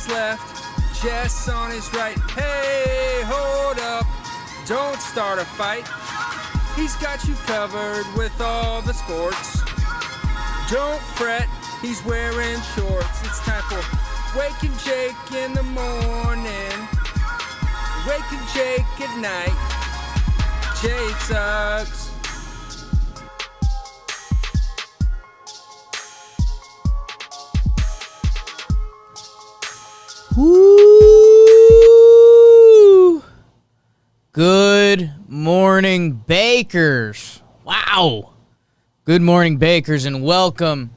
his left, Jess on his right. Hey, hold up, don't start a fight. He's got you covered with all the sports. Don't fret, he's wearing shorts. It's time for Waking Jake in the morning, Waking Jake at night. Jake sucks. Woo! Good morning, Bakers. Wow. Good morning, Bakers, and welcome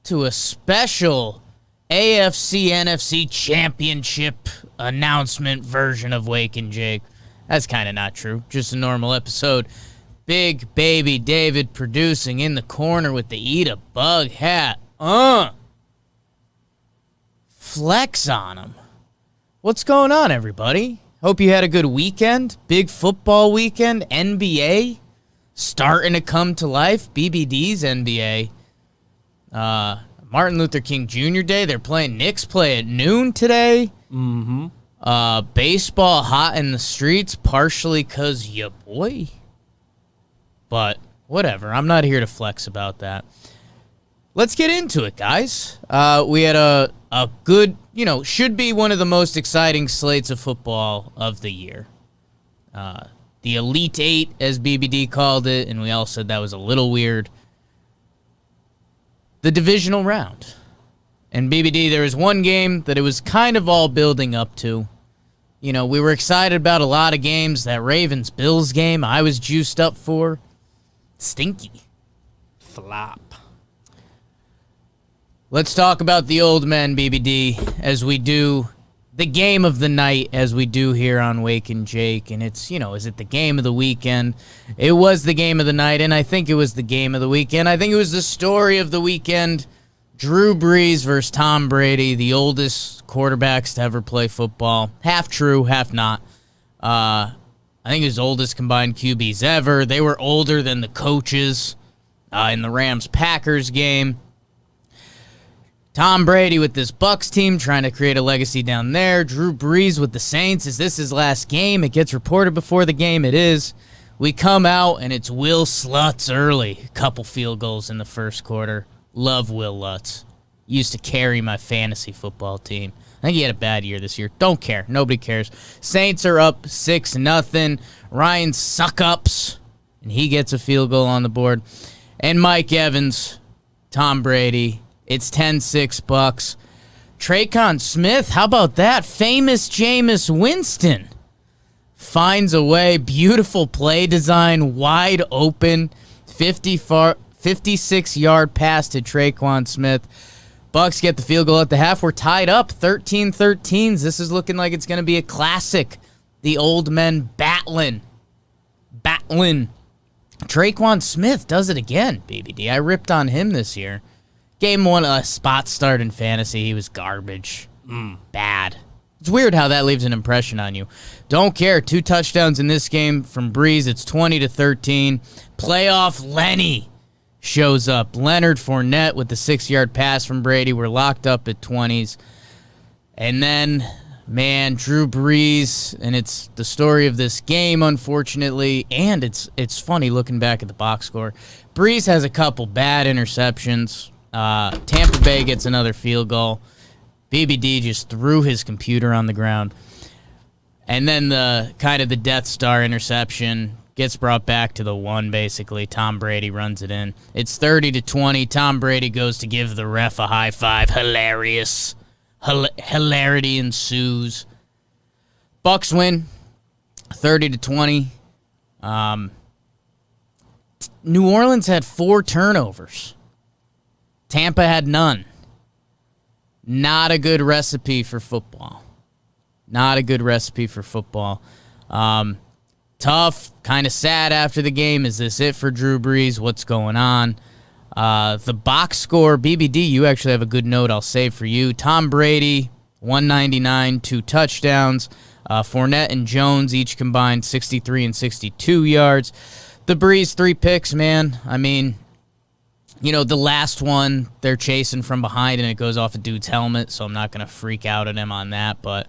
to a special AFC NFC Championship announcement version of Wake and Jake. That's kind of not true. Just a normal episode. Big baby David producing in the corner with the Eat a Bug hat. Flex on him. What's going on, everybody? Hope you had a good weekend. Big football weekend. NBA starting to come to life. BBD's NBA. Martin Luther King Jr. Day. They're playing Knicks play at noon today. Baseball hot in the streets, partially because ya boy. But whatever. I'm not here to flex about that. Let's get into it, guys. We had a good, should be one of the most exciting slates of football of the year. The Elite Eight, as BBD called it, and we all said that was a little weird. The divisional round. And BBD, there was one game that it was kind of all building up to. We were excited about a lot of games. That Ravens-Bills game I was juiced up for. Stinky. Flop. Let's talk about the old men, BBD, as we do the game of the night, as we do here on Wake and Jake. And it's, is it the game of the weekend? It was the game of the night, and I think it was the game of the weekend. I think it was the story of the weekend. Drew Brees versus Tom Brady, the oldest quarterbacks to ever play football. Half true, half not. I think his oldest combined QBs ever. They were older than the coaches in the Rams-Packers game. Tom Brady with this Bucs team trying to create a legacy down there. Drew Brees with the Saints. Is this his last game? It gets reported before the game. It is. We come out, and it's Will Lutz early. A couple field goals in the first quarter. Love Will Lutz. Used to carry my fantasy football team. I think he had a bad year this year. Don't care. Nobody cares. Saints are up 6-0. Ryan Suckups, and he gets a field goal on the board. And Mike Evans, Tom Brady. It's 10-6 Bucs. Traquan Smith, how about that? Famous Jameis Winston finds a way. Beautiful play design, wide open, 56-yard pass to Traquan Smith. Bucs get the field goal at the half. We're tied up 13-13. This is looking like it's going to be a classic. The old men battling. Traquan Smith does it again, BBD. I ripped on him this year. Game one, a spot start in fantasy. He was garbage. Bad. It's weird how that leaves an impression on you. Don't care. 2 touchdowns in this game from Brees. It's 20-13. Playoff Lenny shows up. Leonard Fournette with the 6-yard pass from Brady. We're locked up at 20s. And then, man, Drew Brees, and it's the story of this game, unfortunately, and it's funny looking back at the box score. Brees has a couple bad interceptions. Tampa Bay gets another field goal. BBD just threw his computer on the ground. And then the Death Star interception gets brought back to the 1, basically. Tom Brady runs it in. It's 30-20. Tom Brady goes to give the ref a high five. Hilarious. Hilarity ensues. Bucs win 30-20. New Orleans had 4 turnovers. Tampa had none. Not a good recipe for football. Tough, kind of sad after the game. Is this it for Drew Brees? What's going on? The box score, BBD, you actually have a good note I'll save for you. Tom Brady, 199, 2 touchdowns. Fournette and Jones each combined 63 and 62 yards. The Brees, 3 picks, man. I mean, The last one, they're chasing from behind, and it goes off a dude's helmet, so I'm not going to freak out at him on that. But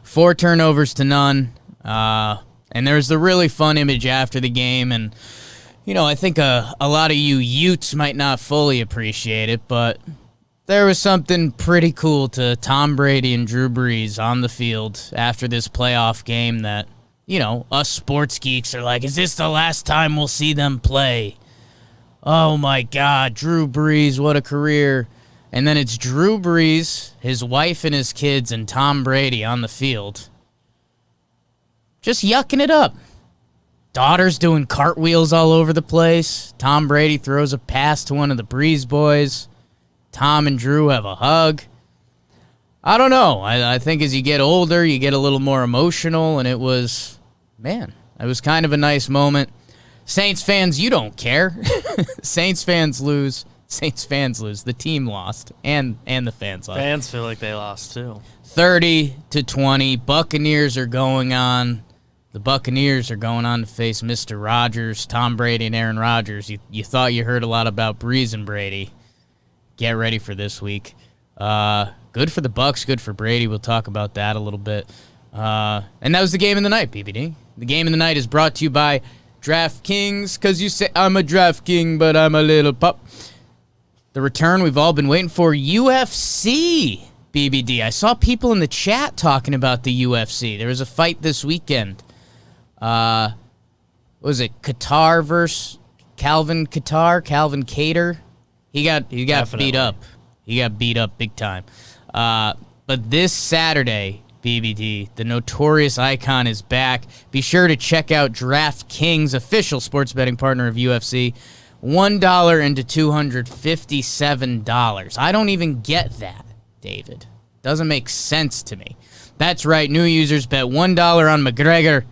4 turnovers to none. And there's the really fun image after the game, and, I think a lot of you Utes might not fully appreciate it, but there was something pretty cool to Tom Brady and Drew Brees on the field after this playoff game that, us sports geeks are like, is this the last time we'll see them play? Oh, my God, Drew Brees, what a career. And then it's Drew Brees, his wife and his kids, and Tom Brady on the field. Just yucking it up. Daughter's doing cartwheels all over the place. Tom Brady throws a pass to one of the Brees boys. Tom and Drew have a hug. I don't know. I think as you get older, you get a little more emotional, and it was kind of a nice moment. Saints fans, you don't care. Saints fans lose. The team lost, and the fans lost. Fans feel like they lost, too. 30-20. Buccaneers are going on. The Buccaneers are going on to face Mr. Rodgers, Tom Brady, and Aaron Rodgers. You thought you heard a lot about Brees and Brady. Get ready for this week. Good for the Bucs, good for Brady. We'll talk about that a little bit. And that was the game of the night, BBD. The game of the night is brought to you by DraftKings, because you say I'm a DraftKing, but I'm a little pup. The return we've all been waiting for, UFC, BBD. I saw people in the chat talking about the UFC. There was a fight this weekend. What was it, Qatar versus Calvin Kattar? He got beat up. He got beat up big time. But this Saturday, BBD, the notorious icon is back. Be sure to check out DraftKings, official sports betting partner of UFC. $1 into $257. I don't even get that, David. Doesn't make sense to me. That's right, new users bet $1 on McGregor.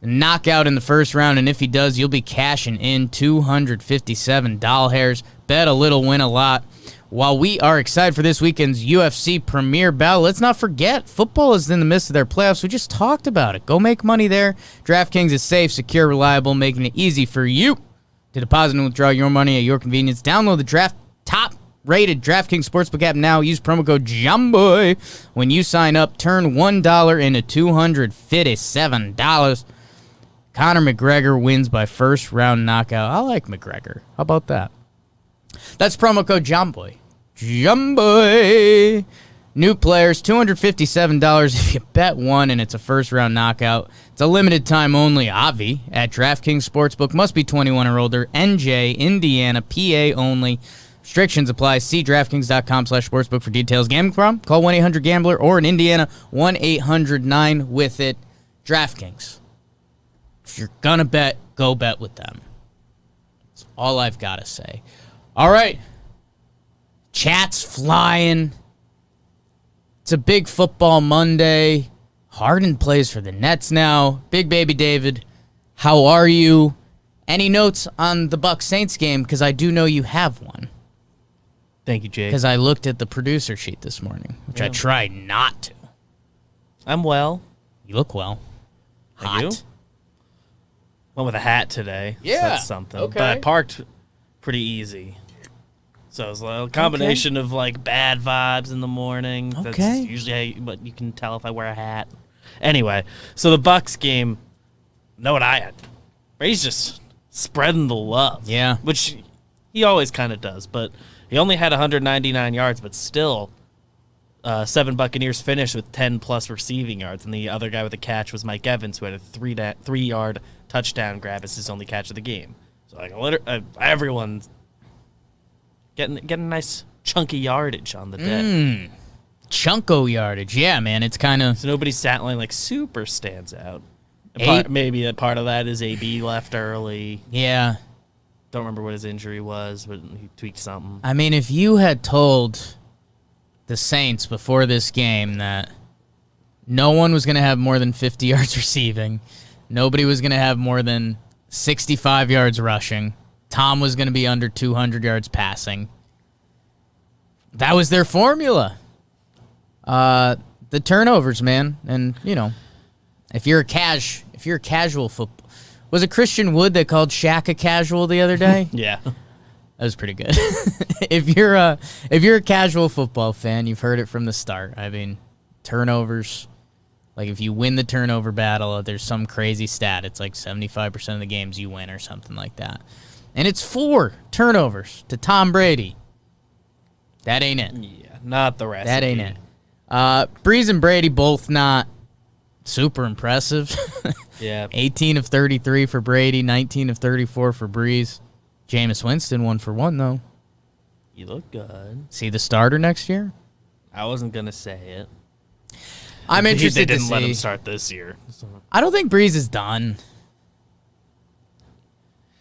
Knockout in the first round, and if he does, you'll be cashing in $257 hairs. Bet a little, win a lot. While we are excited for this weekend's UFC premiere battle, let's not forget, football is in the midst of their playoffs. We just talked about it. Go make money there. DraftKings is safe, secure, reliable, making it easy for you to deposit and withdraw your money at your convenience. Download the top-rated DraftKings Sportsbook app now. Use promo code Jomboy when you sign up. Turn $1 into $257. Conor McGregor wins by first-round knockout. I like McGregor. How about that? That's promo code Jomboy. Jomboy. New players, $257 if you bet one and it's a first-round knockout. It's a limited time only, Avi, at DraftKings Sportsbook. Must be 21 or older. NJ, Indiana, PA only. Restrictions apply. See DraftKings.com/sportsbook for details. Gambling problem? Call 1-800-GAMBLER or in Indiana, 1-800-9-WITH-IT. DraftKings. If you're going to bet, go bet with them. That's all I've got to say. All right. Chat's flying. It's a big football Monday. Harden plays for the Nets now. Big baby David, how are you? Any notes on the Bucs-Saints game? Because I do know you have one. Thank you, Jake. Because I looked at the producer sheet this morning, which I tried not to. I'm well. You look well. Thank you. Went with a hat today. Yeah. So that's something. Okay. But I parked pretty easy. So it was a combination of like bad vibes in the morning. Okay. That's usually but you can tell if I wear a hat. Anyway, so the Bucs game, know what I had? He's just spreading the love. Yeah. Which he always kind of does, but he only had 199 yards, but still 7 Buccaneers finished with 10-plus receiving yards, and the other guy with the catch was Mike Evans, who had a 3-yard touchdown grab as his only catch of the game. So like everyone's getting a nice chunky yardage on the day. Chunko yardage. Yeah, man, it's kind of... So nobody's stat line like super stands out. A- Maybe a part of that is AB left early. Yeah. Don't remember what his injury was, but he tweaked something. I mean, if you had told the Saints before this game that no one was going to have more than 50 yards receiving, nobody was going to have more than 65 yards rushing, Tom was going to be under 200 yards passing, that was their formula. The turnovers, man, and if you're a casual football, was it Christian Wood that called Shaq a casual the other day? Yeah. That was pretty good. If you're a casual football fan, you've heard it from the start. I mean, turnovers. Like, if you win the turnover battle, there's some crazy stat. It's like 75% of the games you win or something like that. And it's 4 turnovers to Tom Brady. That ain't it. Yeah, not the rest. That ain't it. Breeze and Brady both not super impressive. Yeah. 18 of 33 for Brady, 19 of 34 for Breeze. Jameis Winston 1 for 1, though. You look good. See the starter next year? I wasn't going to say it. I'm interested They to didn't let see. him start this year. So. I don't think Breeze is done.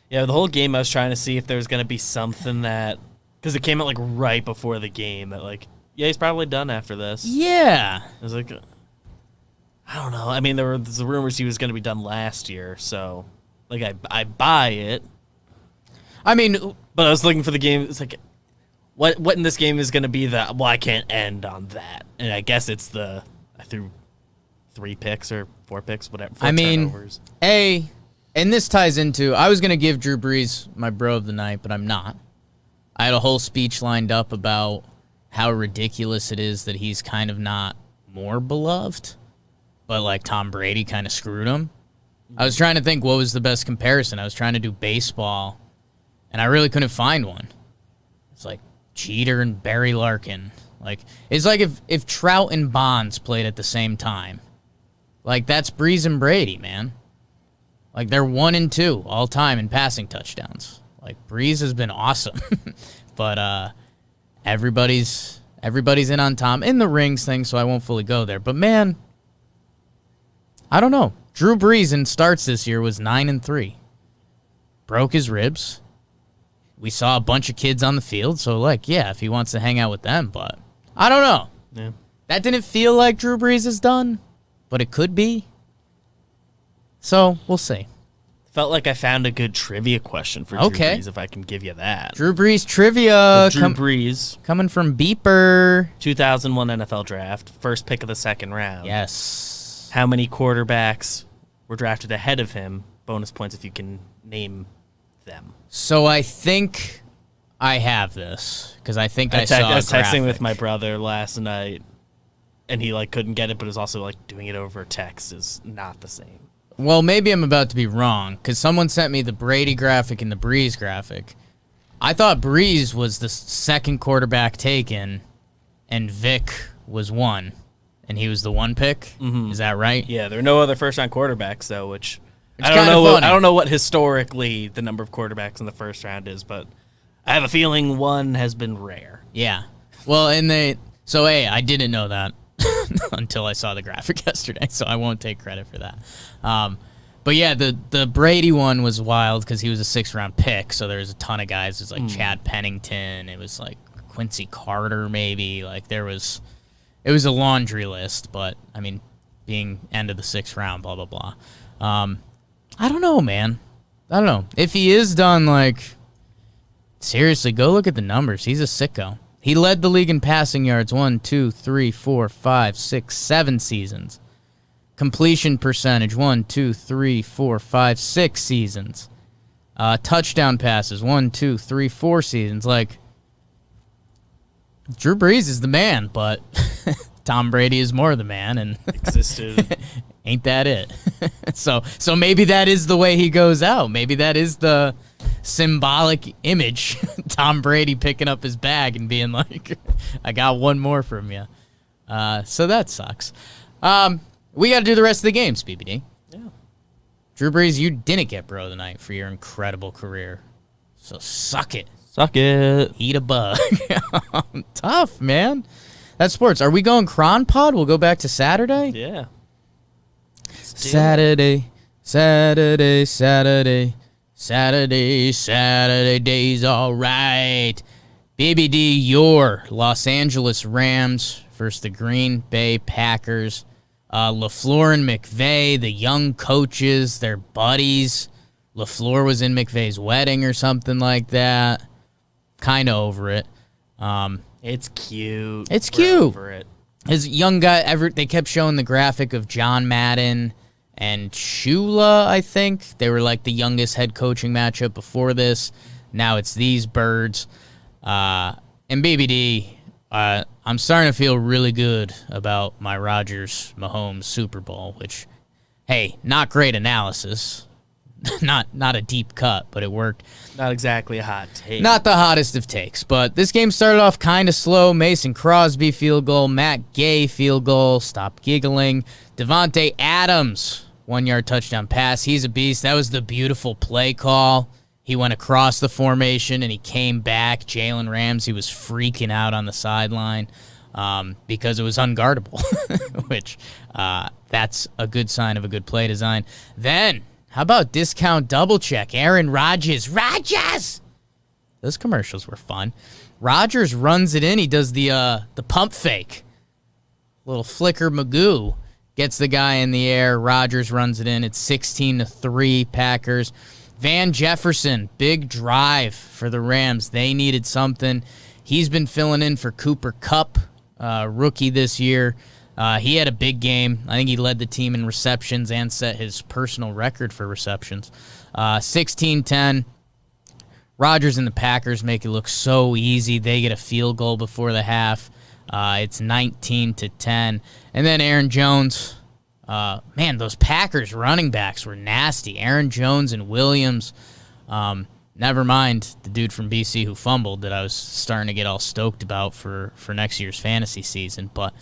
Yeah, the whole game I was trying to see if there was going to be something that... Because it came out, like, right before the game that, like, yeah, he's probably done after this. Yeah. I was like... I don't know. I mean, there were the rumors he was going to be done last year, so... Like, I buy it. I mean... But I was looking for the game. It's like... What in this game is going to be the... Well, I can't end on that. And I guess it's the... I threw 3 picks or 4 picks, whatever. 4 turnovers. And this ties into... I was going to give Drew Brees my bro of the night, but I'm not. I had a whole speech lined up about how ridiculous it is that he's kind of not more beloved, but like Tom Brady kind of screwed him. I was trying to think what was the best comparison. I was trying to do baseball, and I really couldn't find one. It's like Jeter and Barry Larkin. Like, it's like if Trout and Bonds played at the same time. Like, that's Breeze and Brady, man. Like, they're 1 and 2 all time in passing touchdowns. Like, Breeze has been awesome. But everybody's in on Tom in the rings thing, so I won't fully go there. But, man, I don't know. Drew Brees in starts this year was 9 and 3. Broke his ribs. We saw a bunch of kids on the field, so, like, yeah, if he wants to hang out with them, but I don't know. Yeah. That didn't feel like Drew Brees is done, but it could be. So, we'll see. Felt like I found a good trivia question for Drew Brees, if I can give you that. Drew Brees trivia. Drew Brees. Coming from Beeper. 2001 NFL Draft. First pick of the second round. Yes. How many quarterbacks were drafted ahead of him? Bonus points if you can name them. So I think I have this, because I think I saw I was graphic. texting with my brother last night, and he like couldn't get it, but it was also like doing it over text is not the same. Well, maybe I'm about to be wrong, because someone sent me the Brady graphic and the Breeze graphic. I thought Breeze was the second quarterback taken, and Vic was 1, and he was the 1 pick. Mm-hmm. Is that right? Yeah, there are no other first-round quarterbacks, though, which it's I don't know. funny. I don't know what historically the number of quarterbacks in the first round is, but I have a feeling 1 has been rare. Yeah. Well, I didn't know that. Until I saw the graphic yesterday, so I won't take credit for that. But yeah, the Brady one was wild because he was a 6th-round pick, so there was a ton of guys. It was like Chad Pennington, it was like Quincy Carter, maybe. Like it was a laundry list, but I mean, being end of the 6th round, blah blah blah. I don't know, man. I don't know if he is done. Like, seriously, go look at the numbers. He's a sicko. He led the league in passing yards 1, 2, 3, 4, 5, 6, 7 seasons. Completion percentage 1, 2, 3, 4, 5, 6 seasons. Touchdown passes 1, 2, 3, 4 seasons. Like, Drew Brees is the man, but Tom Brady is more the man, and existed. Ain't that it? So maybe that is the way he goes out. Maybe that is the symbolic image. Tom Brady picking up his bag and being like, I got 1 more from you. So that sucks. We got to do the rest of the games, BBD. Yeah. Drew Brees, you didn't get bro of the night for your incredible career. So suck it. Suck it. Eat a bug. Tough, man. That's sports. Are we going Cron Pod? We'll go back to Saturday? Yeah. Saturday day's all right. BBD, your Los Angeles Rams versus the Green Bay Packers. LaFleur and McVay, the young coaches, they're buddies. LaFleur was in McVay's wedding or something like that. Kind of over it. It's cute. It's We're cute. over it. His young guy, they kept showing the graphic of John Madden and Shula, I think. They were like the youngest head coaching matchup before this. Now it's these birds. And BBD, I'm starting to feel really good about my Rodgers-Mahomes Super Bowl, which, hey, not great analysis. not a deep cut, but it worked. Not exactly a hot take. Not the hottest of takes, but this game started off kind of slow. Mason Crosby field goal, Matt Gay field goal, stop giggling. Devontae Adams, 1-yard touchdown pass. He's a beast. That was the beautiful play call. He went across the formation, and he came back. Jalen Ramsey was freaking out on the sideline because it was unguardable, which that's a good sign of a good play design. Then, how about discount double check? Aaron Rodgers. Those commercials were fun. Rodgers runs it in. He does the pump fake. Little flicker Magoo. Gets the guy in the air. Rodgers runs it in. It's 16-3 Packers. Van Jefferson, big drive for the Rams. They needed something. He's been filling in for Cooper Kupp, rookie this year. He had a big game. I think he led the team in receptions and set his personal record for receptions. 16-10. Rodgers and the Packers make it look so easy. They get a field goal before the half. It's 19-10. And then Aaron Jones. Man, those Packers running backs were nasty. Aaron Jones and Williams. Never mind the dude from BC who fumbled that I was starting to get all stoked about for next year's fantasy season. But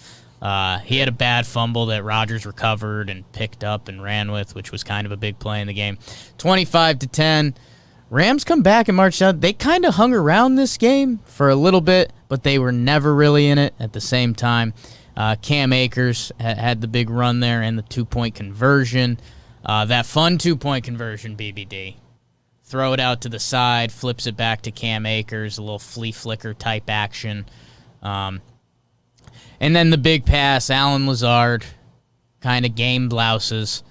he had a bad fumble that Rodgers recovered and picked up and ran with, which was kind of a big play in the game. 25-10. Rams come back and march out. They kind of hung around this game for a little bit, but they were never really in it at the same time. Cam Akers had the big run there and the 2-point conversion. That fun 2-point conversion, BBD. Throw it out to the side, flips it back to Cam Akers, a little flea flicker type action. And then the big pass, Allen Lazard, kind of game blouses,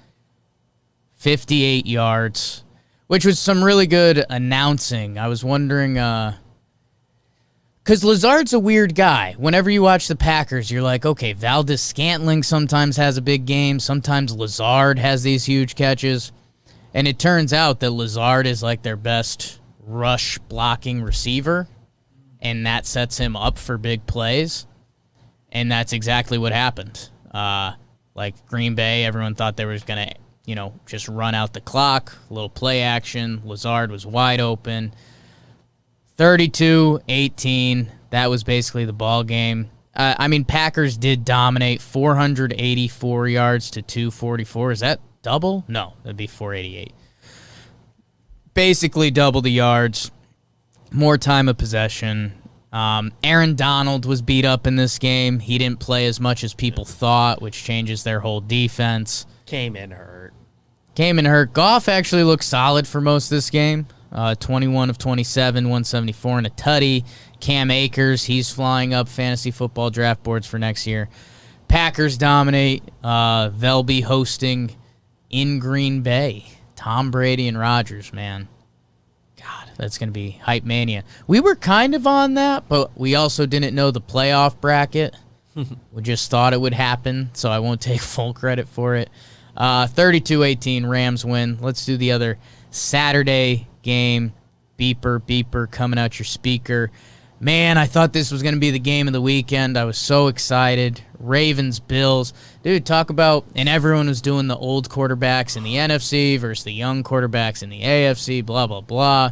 58 yards, which was some really good announcing. I was wondering, because Lazard's a weird guy. Whenever you watch the Packers, you're like, okay, Valdez-Scantling sometimes has a big game. Sometimes Lazard has these huge catches. And it turns out that Lazard is like their best rush blocking receiver, and that sets him up for big plays. And that's exactly what happened. Like Green Bay, everyone thought they were going to, just run out the clock, a little play action. Lazard was wide open. 32-18. That was basically the ball game. Packers did dominate, 484 yards to 244. Is that double? No, that'd be 488. Basically double the yards, more time of possession. Aaron Donald was beat up in this game. He didn't play as much as people thought, which changes their whole defense. Came in hurt. Goff actually looked solid for most of this game. 21 of 27, 174 and a tutty. Cam Akers, he's flying up fantasy football draft boards for next year. Packers dominate. They'll be hosting in Green Bay. Tom Brady and Rodgers, man. God, that's going to be hype mania. We were kind of on that, but we also didn't know the playoff bracket. We just thought it would happen, so I won't take full credit for it. 32-18, Rams win. Let's do the other Saturday game. Beeper, coming out your speaker. Man, I thought this was going to be the game of the weekend. I was so excited. Ravens, Bills. Dude, talk about, and everyone was doing the old quarterbacks in the NFC versus the young quarterbacks in the AFC, blah, blah, blah.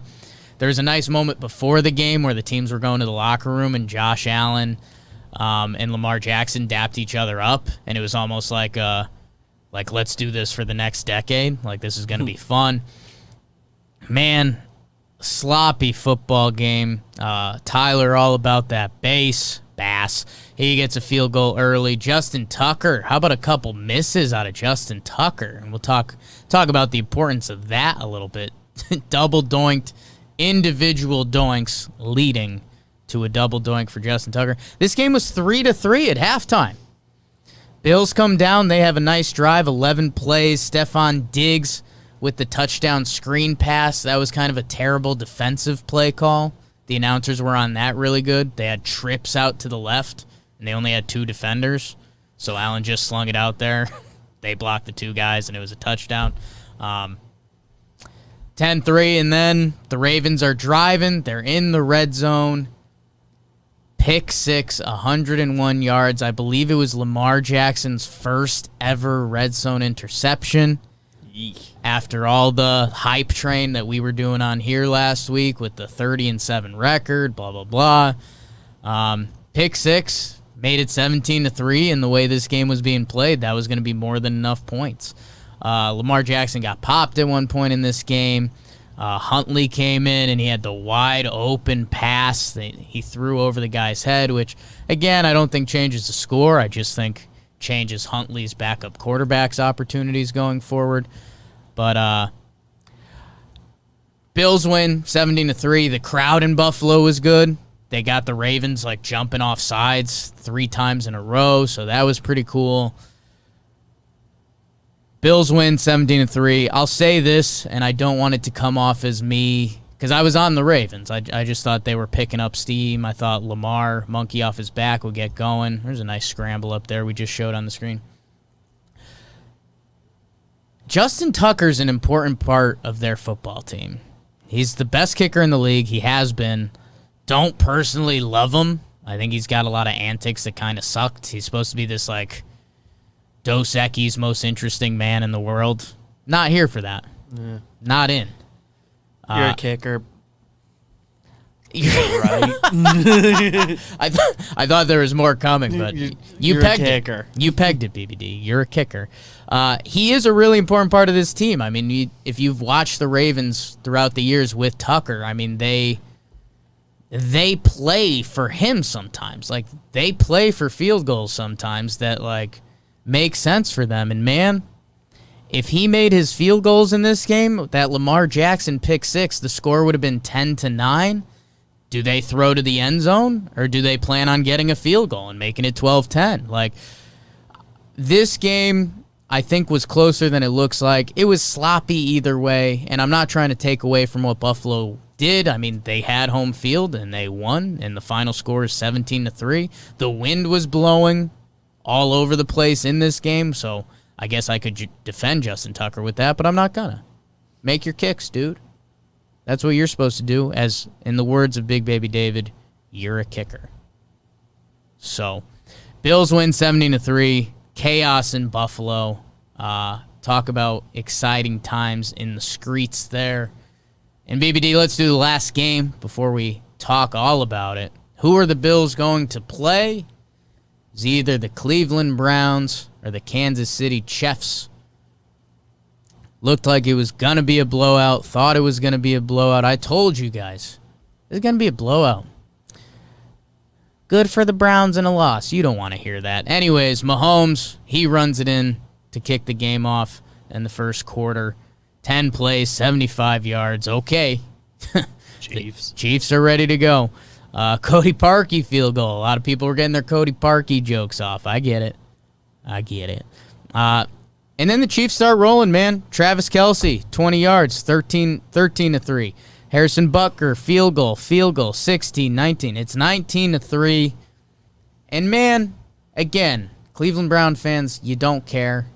There was a nice moment before the game where the teams were going to the locker room and Josh Allen and Lamar Jackson dapped each other up, and it was almost like let's do this for the next decade. Like, this is going to be fun. Man, sloppy football game. Tyler all about that bass. He gets a field goal early. Justin Tucker, how about a couple misses out of Justin Tucker? And we'll talk about the importance of that a little bit. Double doinked, individual doinks leading to a double doink for Justin Tucker. This game was 3-3 at halftime. Bills come down. They have a nice drive, 11 plays. Stephon Diggs with the touchdown screen pass. That was kind of a terrible defensive play call. The announcers were on that really good. They had trips out to the left, and they only had 2 defenders. So Allen just slung it out there. they blocked the 2 guys, and it was a touchdown. 10-3, and then the Ravens are driving. They're in the red zone. Pick 6, 101 yards. I believe it was Lamar Jackson's first ever red zone interception. Yeesh. After all the hype train that we were doing on here last week with the 30-7 record, blah, blah, blah. Pick 6 made it 17-3, and the way this game was being played, that was going to be more than enough points. Lamar Jackson got popped at one point in this game. Huntley came in, and he had the wide open pass that he threw over the guy's head, which, again, I don't think changes the score. I just think changes Huntley's backup quarterback's opportunities going forward. But Bills win 17-3. The crowd in Buffalo was good. They got the Ravens like jumping off sides 3 times in a row, so that was pretty cool. Bills win 17-3. I'll say this, and I don't want it to come off as me, because I was on the Ravens. I just thought they were picking up steam. I thought Lamar, monkey off his back, would get going. There's a nice scramble up there we just showed on the screen. Justin Tucker's an important part of their football team. He's the best kicker in the league. He has been. Don't personally love him. I think he's got a lot of antics that kind of sucked. He's supposed to be this, like, Dos Equis most interesting man in the world. Not here for that. Yeah. Not in. You're a kicker. Right. I thought there was more coming, but you pegged it. You pegged it, BBD. You're a kicker. He is a really important part of this team. I mean, if you've watched the Ravens throughout the years with Tucker, I mean, they play for him sometimes. Like, they play for field goals sometimes that, like, make sense for them. And, man, if he made his field goals in this game, that Lamar Jackson pick 6, the score would have been 10-9. Do they throw to the end zone, or do they plan on getting a field goal and making it 12-10? Like, this game, I think, was closer than it looks like. It was sloppy either way, and I'm not trying to take away from what Buffalo did. I mean, they had home field, and they won, and the final score is 17-3. The wind was blowing all over the place in this game, so I guess I could defend Justin Tucker with that, but I'm not gonna. Make your kicks, dude. That's what you're supposed to do. As in the words of Big Baby David, you're a kicker. So, Bills win 17-3. Chaos in Buffalo. Talk about exciting times in the streets there. And BBD, let's do the last game before we talk all about it. Who are the Bills going to play? It's either the Cleveland Browns or the Kansas City Chiefs. Looked like it was going to be a blowout. Thought it was going to be a blowout. I told you guys. It's going to be a blowout. Good for the Browns and a loss. You don't want to hear that. Anyways, Mahomes, he runs it in to kick the game off in the first quarter. 10 plays, 75 yards. Okay. Chiefs are ready to go. Cody Parkey field goal. A lot of people were getting their Cody Parkey jokes off. I get it. And then the Chiefs start rolling, man. Travis Kelce, 20 yards, 13-3. Harrison Butker, field goal, 16-19. It's 19-3. And, man, again, Cleveland Brown fans, you don't care.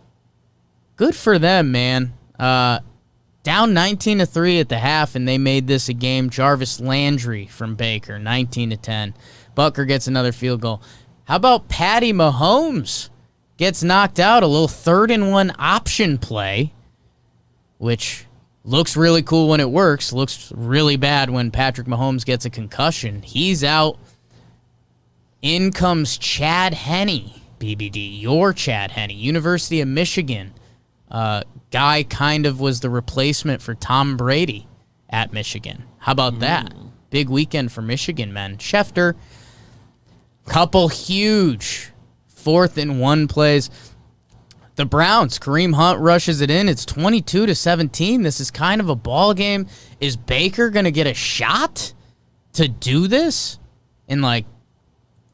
Good for them, man. Down 19-3 at the half, and they made this a game. Jarvis Landry from Baker, 19-10. Butker gets another field goal. How about Patty Mahomes? Gets knocked out, a little 3rd-and-1 option play, which looks really cool when it works, looks really bad when Patrick Mahomes gets a concussion. He's out. In comes Chad Henne, BBD, your Chad Henne, University of Michigan. Guy kind of was the replacement for Tom Brady at Michigan. How about that? Big weekend for Michigan, man. Schefter, couple huge 4th-and-1 plays. The Browns, Kareem Hunt rushes it in. It's 22-17. This is kind of a ball game. Is Baker going to get a shot to do this and, like,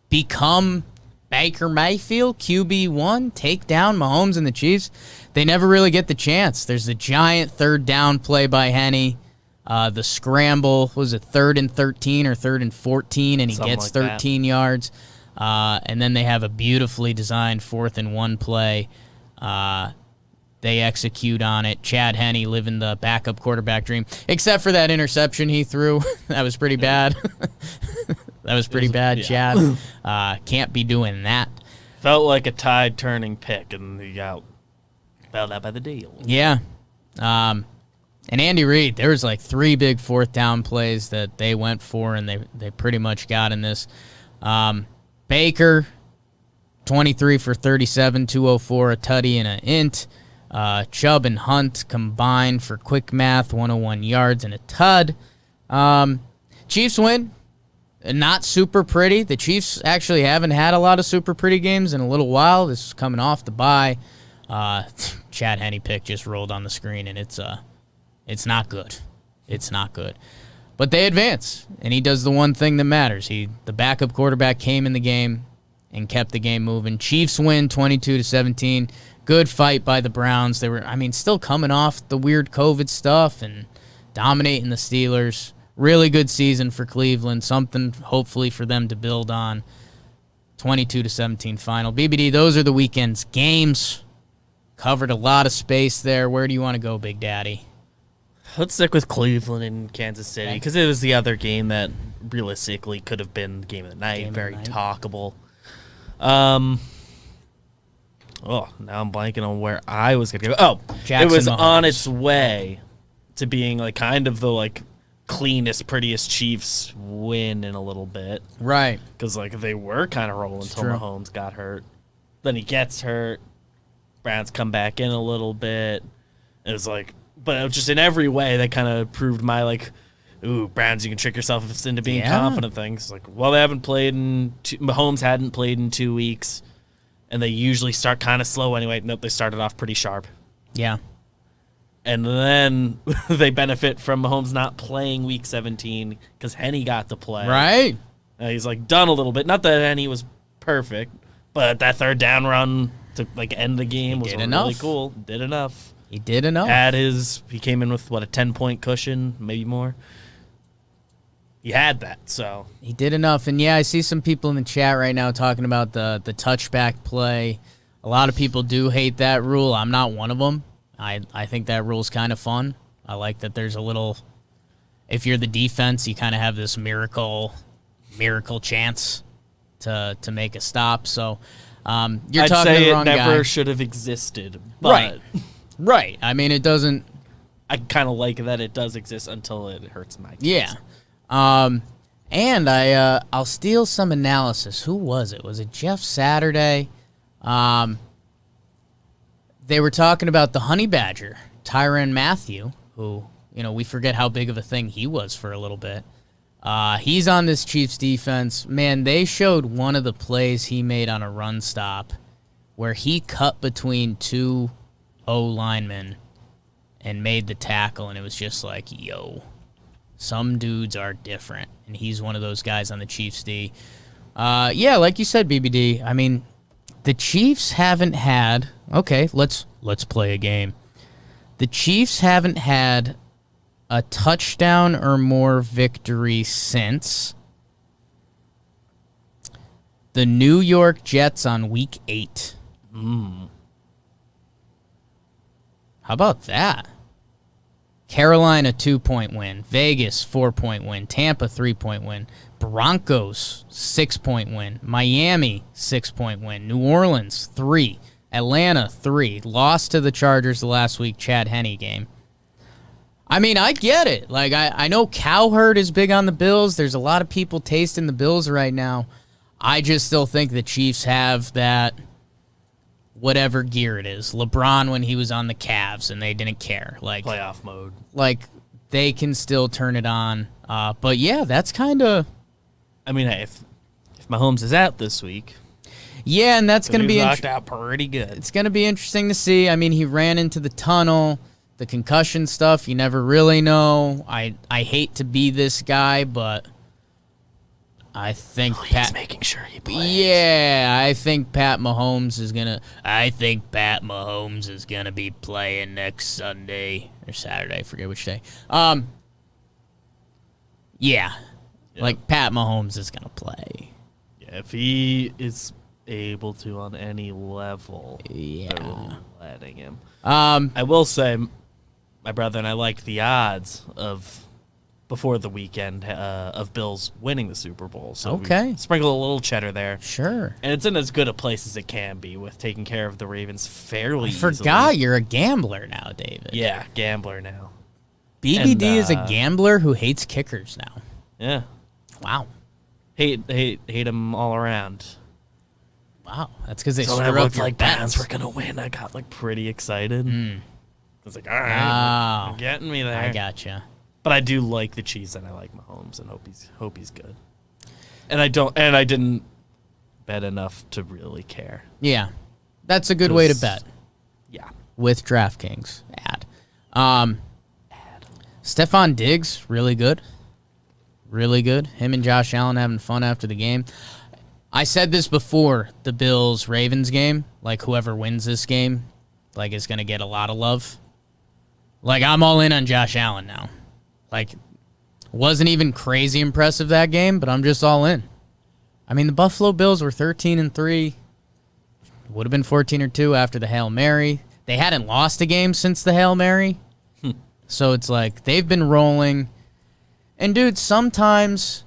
become Baker Mayfield, QB1, take down Mahomes and the Chiefs? They never really get the chance. There's the giant 3rd down play by Henne. The scramble, was it 3rd and 13 or 3rd and 14, and he Something gets like 13 yards. And then they have a beautifully designed 4th-and-1 play. They execute on it. Chad Henne living the backup quarterback dream, except for that interception he threw. That was pretty bad. That was pretty bad, yeah. Chad. Can't be doing that. Felt like a tide-turning pick, and he got bailed out by the deal. Yeah. And Andy Reid, there was like 3 big fourth down plays that they went for, and they pretty much got in this. Baker, 23 for 37, 204, a tutty, and an int. Chubb and Hunt combined for quick math, 101 yards and a tud. Chiefs win. Not super pretty. The Chiefs actually haven't had a lot of super pretty games in a little while. This is coming off the bye. Chad Henne pick just rolled on the screen, and it's not good. It's not good. But they advance, and he does the one thing that matters. The backup quarterback came in the game and kept the game moving. Chiefs win 22-17. Good fight by the Browns. They were, still coming off the weird COVID stuff and dominating the Steelers. Really good season for Cleveland. Something, hopefully, for them to build on. 22-17 final. BBD, those are the weekend's games. Covered a lot of space there. Where do you want to go, Big Daddy? Let's stick with Cleveland and Kansas City because it was the other game that realistically could have been the game of the night. Very talkable. Oh, now I'm blanking on where I was going to go. Oh, Jackson it was Mahomes. on its way to being like kind of the cleanest, prettiest Chiefs win in a little bit. Right. Because they were kind of rolling until Mahomes got hurt. Then he gets hurt. Browns come back in a little bit. It was but it was just in every way that kind of proved my ooh, Browns, you can trick yourself into being confident things. Well, they haven't played Mahomes hadn't played in 2 weeks, and they usually start kind of slow anyway. Nope, they started off pretty sharp. Yeah. And then they benefit from Mahomes not playing Week 17 because Henne got to play. Right. He's done a little bit. Not that Henne was perfect, but that third down run to end the game was really cool. Did enough. He did enough. He came in with a 10-point cushion, maybe more. He had that, so he did enough. And yeah, I see some people in the chat right now talking about the touchback play. A lot of people do hate that rule. I'm not one of them. I think that rule's kind of fun. I like that there's a little, if you're the defense, you kind of have this miracle chance to make a stop. So you're I'd talking say to the it wrong never guy. should have existed. But Right. It doesn't. I kind of like that it does exist until it hurts my case. Yeah. And I'll steal some analysis. Who was it? Was it Jeff Saturday? They were talking about the Honey Badger, Tyrann Mathieu, who, we forget how big of a thing he was for a little bit. He's on this Chiefs defense. Man, they showed one of the plays he made on a run stop where he cut between 2 O-linemen and made the tackle, and it was just yo, some dudes are different, and he's one of those guys on the Chiefs D. Yeah, like you said, BBD, the Chiefs haven't had... Okay, let's play a game. The Chiefs haven't had a touchdown or more victory since the New York Jets on Week 8. How about that? Carolina, 2-point win. Vegas, 4-point win. Tampa, 3-point win. Broncos, 6-point win. Miami, 6-point win. New Orleans, 3. Atlanta, 3. Lost to the Chargers the last week, Chad Henne game. I get it. I know Cowherd is big on the Bills. There's a lot of people tasting the Bills right now. I just still think the Chiefs have that whatever gear it is. LeBron when he was on the Cavs and they didn't care. Playoff mode. They can still turn it on. But yeah, that's kind of... hey, if Mahomes is out this week... Yeah, and that's going to be... knocked out pretty good. It's going to be interesting to see. He ran into the tunnel. The concussion stuff, you never really know. I hate to be this guy, but I think he's making sure he plays. Yeah, I think Pat Mahomes is gonna be playing next Sunday or Saturday. I forget which day. Yeah. Pat Mahomes is gonna play. Yeah, if he is able to on any level. Yeah. They're letting him. Um, I will say, my brother and I liked the odds of before the weekend of Bills winning the Super Bowl. So Okay. we sprinkle a little cheddar there. Sure. And it's in as good a place as it can be with taking care of the Ravens fairly easily. Forgot you're a gambler now, David. Yeah, gambler now. BBD And, is a gambler who hates kickers now. Yeah. Wow. Hate them all around. Wow. That's because they So when it screw up looked your like bets. Browns were going to win, I got like pretty excited. I was like, all right, Oh. you're getting me there. I gotcha. But I do like the Chiefs and I like Mahomes and hope he's good. And I didn't bet enough to really care. Yeah. That's a good way to bet Yeah. with DraftKings. Stephon Diggs, really good. Really good. Him and Josh Allen having fun after the game. I said this before the Bills-Ravens game. Like, whoever wins this game, like, is going to get a lot of love. Like, I'm all in on Josh Allen now. Like, wasn't even crazy impressive that game, but I'm just all in. I mean, the Buffalo Bills were 13-3. Would have been 14-2 after the Hail Mary. They hadn't lost a game since the Hail Mary. So it's like they've been rolling. And, dude, sometimes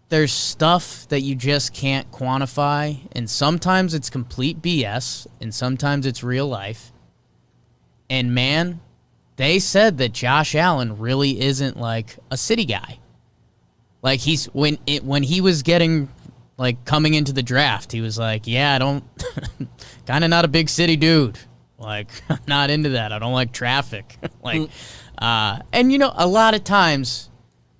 there's stuff that you just can't quantify, and sometimes it's complete BS, and sometimes it's real life. And, man, they said that Josh Allen really isn't, like, a city guy. Like, when he was getting, like, coming into the draft, he was like, yeah, I don't, kind of not a big city dude. Like, I'm not into that. I don't like traffic. Like, and, you know, a lot of times,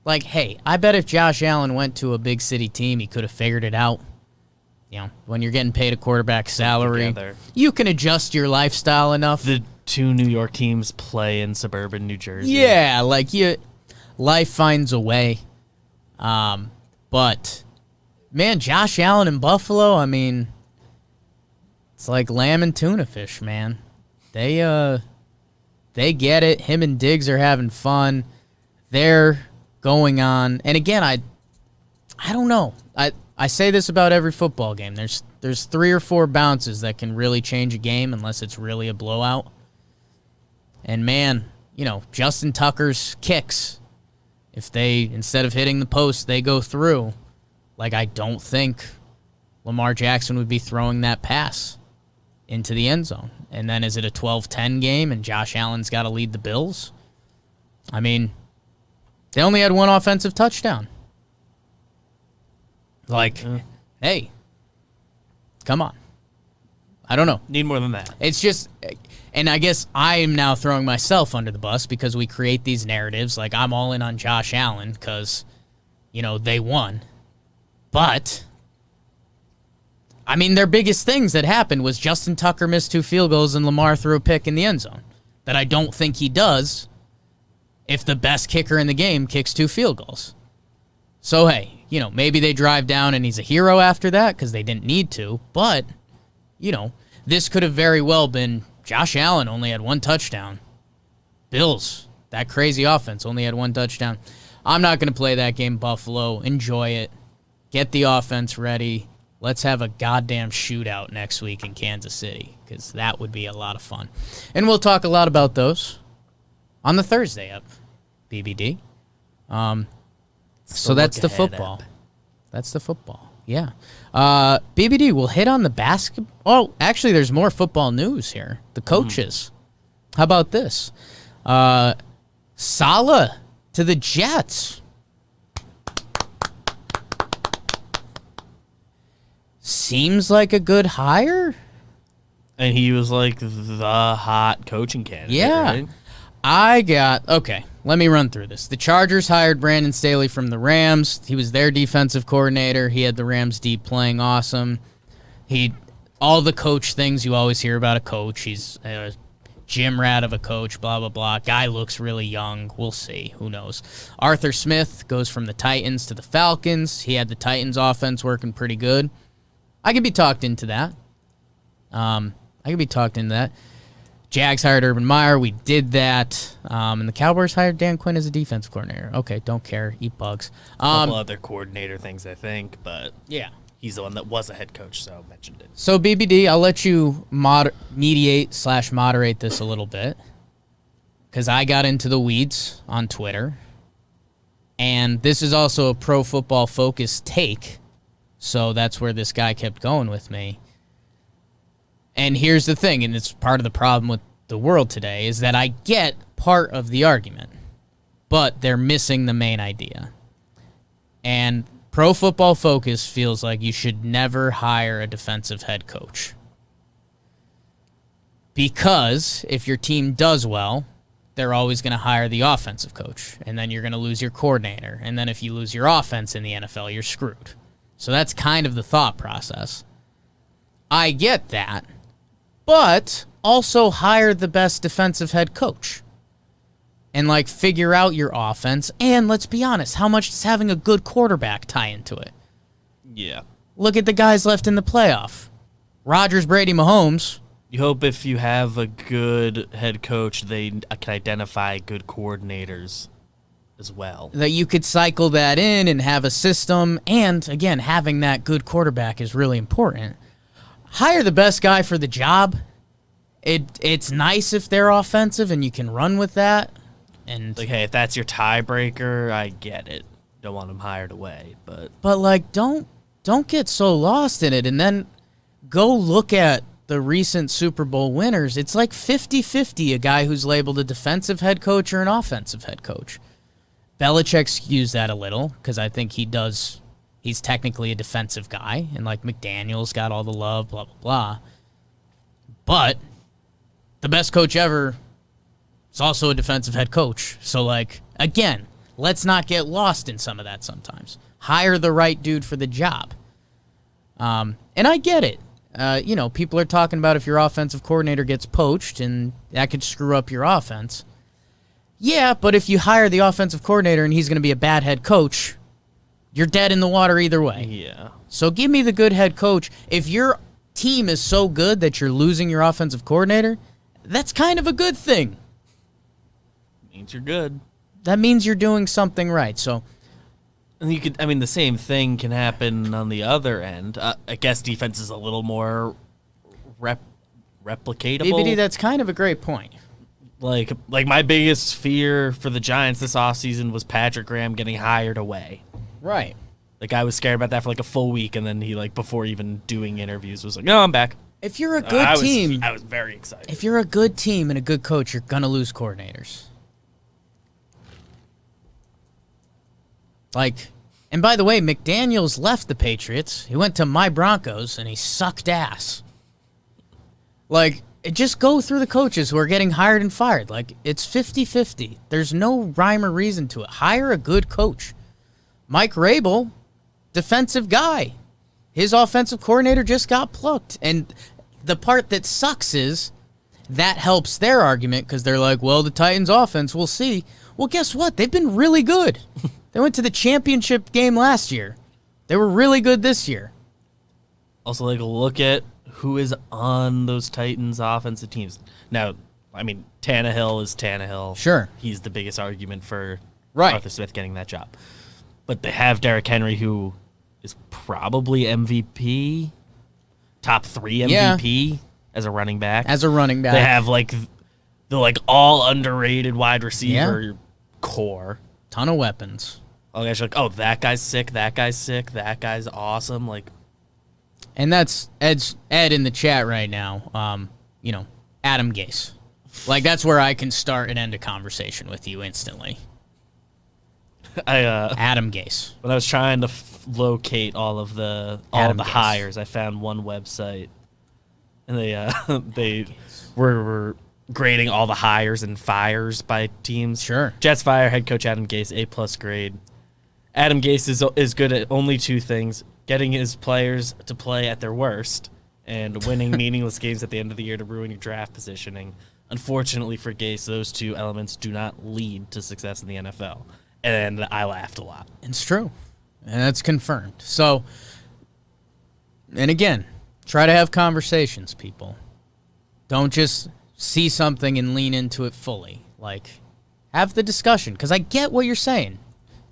like, hey, I bet if Josh Allen went to a big city team, he could have figured it out. You know, when you're getting paid a quarterback salary, Together. you can adjust your lifestyle enough. The two New York teams play in suburban New Jersey. Yeah, like, life finds a way. But, man, Josh Allen in Buffalo, I mean, it's like lamb and tuna fish, man. They get it. Him and Diggs are having fun. They're going on. And again, I don't know. I say this about every football game. There's 3 or 4 bounces that can really change a game unless it's really a blowout. And man, you know, Justin Tucker's kicks, if they, instead of hitting the post, they go through, like, I don't think Lamar Jackson would be throwing that pass into the end zone. And then is it a 12-10 game and Josh Allen's got to lead the Bills? I mean, they only had 1 offensive touchdown. Like, hey, come on. I don't know. Need more than that. It's just, and I guess I am now throwing myself under the bus because we create these narratives. Like, I'm all in on Josh Allen because, you know, they won. But, I mean, their biggest things that happened was Justin Tucker missed 2 field goals and Lamar threw a pick in the end zone. That I don't think he does if the best kicker in the game kicks 2 field goals. So, hey, you know, maybe they drive down and he's a hero after that because they didn't need to. But, you know, this could have very well been Josh Allen only had 1 touchdown. Bills, that crazy offense, only had 1 touchdown. I'm not going to play that game, Buffalo. Enjoy it. Get the offense ready. Let's have a goddamn shootout next week in Kansas City because that would be a lot of fun. And we'll talk a lot about those on the Thursday up, BBD. So that's the football. That's the football. Yeah. BBD, we'll hit on the basketball. Oh, actually, there's more football news here. The coaches. How about this? Saleh to the Jets. Seems like a good hire. And he was like the hot coaching candidate. Yeah. Right? Okay, let me run through this. The Chargers hired Brandon Staley from the Rams. He was their defensive coordinator. He had the Rams deep playing awesome. All the coach things you always hear about a coach. He's a gym rat of a coach, blah, blah, blah. Guy looks really young. We'll see. Who knows? Arthur Smith goes from the Titans to the Falcons. He had the Titans offense working pretty good. I could be talked into that. Jags hired Urban Meyer. We did that. And the Cowboys hired Dan Quinn as a defensive coordinator. Okay, don't care. Eat bugs. A couple other coordinator things, I think, but Yeah. he's the one that was a head coach, so I mentioned it. So, BBD, I'll let you mediate/moderate this a little bit, because I got into the weeds on Twitter, and this is also a Pro Football Focus take, so that's where this guy kept going with me. And here's the thing, and it's part of the problem with the world today, is that I get part of the argument, but they're missing the main idea. And Pro Football Focus feels like you should never hire a defensive head coach. Because if your team does well, they're always going to hire the offensive coach, and then you're going to lose your coordinator. And then if you lose your offense in the NFL, you're screwed. So that's kind of the thought process. I get that, but also hire the best defensive head coach. And, like, figure out your offense. And let's be honest, how much does having a good quarterback tie into it? Yeah. Look at the guys left in the playoff. Rodgers, Brady, Mahomes. You hope if you have a good head coach, they can identify good coordinators as well. That you could cycle that in and have a system. And, again, having that good quarterback is really important. Hire the best guy for the job. It's nice if they're offensive and you can run with that. And like, hey, if that's your tiebreaker, I get it. Don't want him hired away, but like, don't get so lost in it. And then go look at the recent Super Bowl winners. It's like 50-50 a guy who's labeled a defensive head coach or an offensive head coach. Belichick skews that a little because I think he's technically a defensive guy, and like McDaniels got all the love, blah, blah, blah. But the best coach ever is also a defensive head coach. So, like, again, let's not get lost in some of that sometimes. Hire the right dude for the job. And I get it. People are talking about if your offensive coordinator gets poached, and that could screw up your offense. Yeah, but if you hire the offensive coordinator and he's going to be a bad head coach, you're dead in the water either way. Yeah. So give me the good head coach. If your team is so good that you're losing your offensive coordinator, that's kind of a good thing. Means you're good. That means you're doing something right. So, and the same thing can happen on the other end. I guess defense is a little more replicatable. BBD, that's kind of a great point. Like my biggest fear for the Giants this offseason was Patrick Graham getting hired away. Right. Like, I was scared about that for like a full week, and then he, like, before even doing interviews, was like, "No, I'm back." If you're a good team, I was very excited. If you're a good team and a good coach, you're gonna lose coordinators. Like, and by the way, McDaniels left the Patriots. He went to my Broncos, and he sucked ass. Like, just go through the coaches who are getting hired and fired. Like, it's 50-50. There's no rhyme or reason to it. Hire a good coach. Mike Rabel, defensive guy. His offensive coordinator just got plucked. And the part that sucks is that helps their argument because they're like, well, the Titans' offense, we'll see. Well, guess what? They've been really good. They went to the championship game last year. They were really good this year. Also, like, look at who is on those Titans offensive teams. Now, I mean, Tannehill is Tannehill. Sure. He's the biggest argument for Right. Arthur Smith getting that job. But they have Derrick Henry, who is probably MVP, top 3 MVP as a running back. As a running back. They have, like, the all underrated wide receiver core. Ton of weapons. All guys are like, oh, that guy's sick, that guy's sick, that guy's awesome. Like, and that's Ed in the chat right now. Adam Gase. Like, that's where I can start and end a conversation with you instantly. Adam Gase. When I was trying to locate all of the hires, I found one website, and they were grading all the hires and fires by teams. Sure. Jets fire head coach Adam Gase, A+ grade. Adam Gase is good at only 2 things: getting his players to play at their worst and winning meaningless games at the end of the year to ruin your draft positioning. Unfortunately for Gase, those 2 elements do not lead to success in the NFL. And I laughed a lot. It's true. And that's confirmed. So, and again, try to have conversations, people. Don't just see something and lean into it fully. Like, have the discussion. Because I get what you're saying.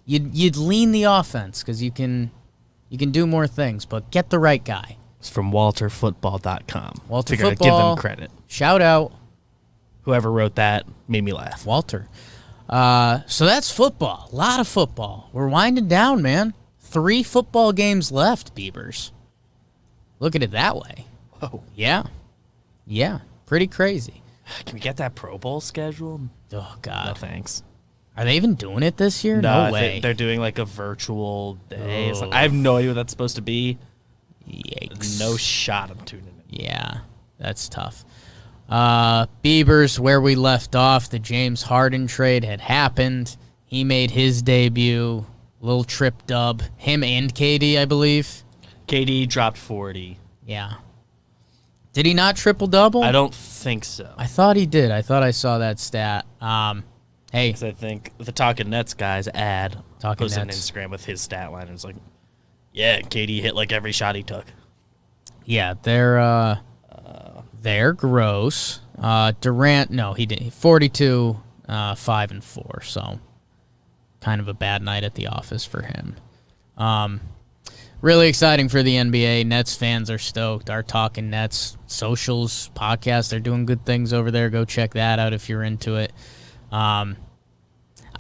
You'd lean the offense because you can You can do more things, but get the right guy. It's from WalterFootball.com. Walter Figured I'd Football. give them credit. Shout out, Whoever wrote that made me laugh. Walter. So that's football. A lot of football. We're winding down, man. 3 football games left, Beavers. Look at it that way. Whoa. Yeah. Yeah. Pretty crazy. Can we get that Pro Bowl scheduled? Oh, God. No, thanks. Are they even doing it this year? No way. They're doing like a virtual day. Oh. I have no idea what that's supposed to be. Yikes. No shot I'm tuning in. Yeah, that's tough. Beavers, where we left off, the James Harden trade had happened. He made his debut. Little trip dub. Him and KD, I believe. KD dropped 40. Yeah. Did he not triple-double? I don't think so. I thought he did. I thought I saw that stat. Hey. 'Cause I think the Talking Nets guy's ad posted on Nets. Instagram with his stat line. And it's like, yeah, KD hit like every shot he took. Yeah, they're gross. Durant, no, he didn't. 42, 5 and 4. So kind of a bad night at the office for him. Really exciting for the NBA. Nets fans are stoked. Our Talking Nets socials podcast, they're doing good things over there. Go check that out if you're into it. I